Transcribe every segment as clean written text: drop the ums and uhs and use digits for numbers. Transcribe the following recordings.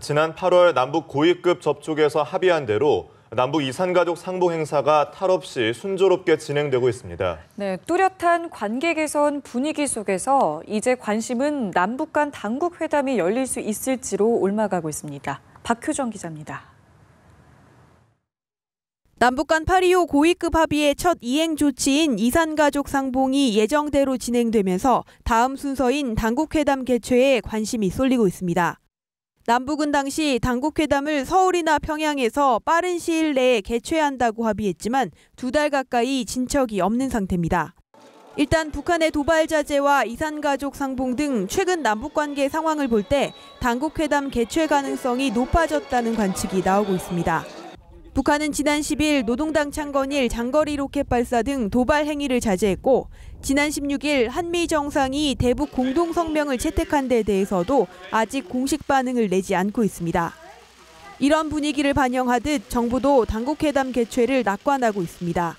지난 8월 남북 고위급 접촉에서 합의한 대로 남북 이산가족 상봉 행사가 탈 없이 순조롭게 진행되고 있습니다. 네, 뚜렷한 관계 개선 분위기 속에서 이제 관심은 남북 간 당국 회담이 열릴 수 있을지로 옮아가고 있습니다. 박효정 기자입니다. 남북 간 8.25 고위급 합의의 첫 이행 조치인 이산가족 상봉이 예정대로 진행되면서 다음 순서인 당국회담 개최에 관심이 쏠리고 있습니다. 남북은 당시 당국회담을 서울이나 평양에서 빠른 시일 내에 개최한다고 합의했지만 2달 가까이 진척이 없는 상태입니다. 일단 북한의 도발 자제와 이산가족 상봉 등 최근 남북관계 상황을 볼 때 당국회담 개최 가능성이 높아졌다는 관측이 나오고 있습니다. 북한은 지난 10일 노동당 창건일 장거리 로켓 발사 등 도발 행위를 자제했고 지난 16일 한미 정상이 대북 공동성명을 채택한 데 대해서도 아직 공식 반응을 내지 않고 있습니다. 이런 분위기를 반영하듯 정부도 당국회담 개최를 낙관하고 있습니다.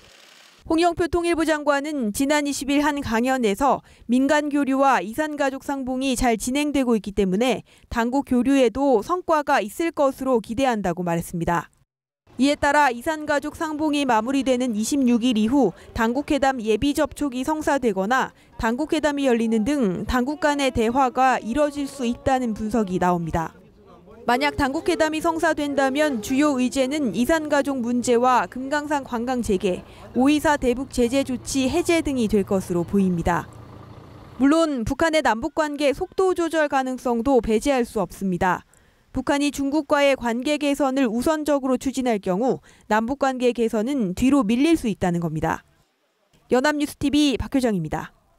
홍영표 통일부 장관은 지난 20일 한 강연에서 민간 교류와 이산가족 상봉이 잘 진행되고 있기 때문에 당국 교류에도 성과가 있을 것으로 기대한다고 말했습니다. 이에 따라 이산가족 상봉이 마무리되는 26일 이후 당국회담 예비 접촉이 성사되거나 당국회담이 열리는 등 당국 간의 대화가 이뤄질 수 있다는 분석이 나옵니다. 만약 당국회담이 성사된다면 주요 의제는 이산가족 문제와 금강산 관광 재개, 5.24 대북 제재 조치 해제 등이 될 것으로 보입니다. 물론 북한의 남북관계 속도 조절 가능성도 배제할 수 없습니다. 북한이 중국과의 관계 개선을 우선적으로 추진할 경우 남북관계 개선은 뒤로 밀릴 수 있다는 겁니다. 연합뉴스TV 박효정입니다.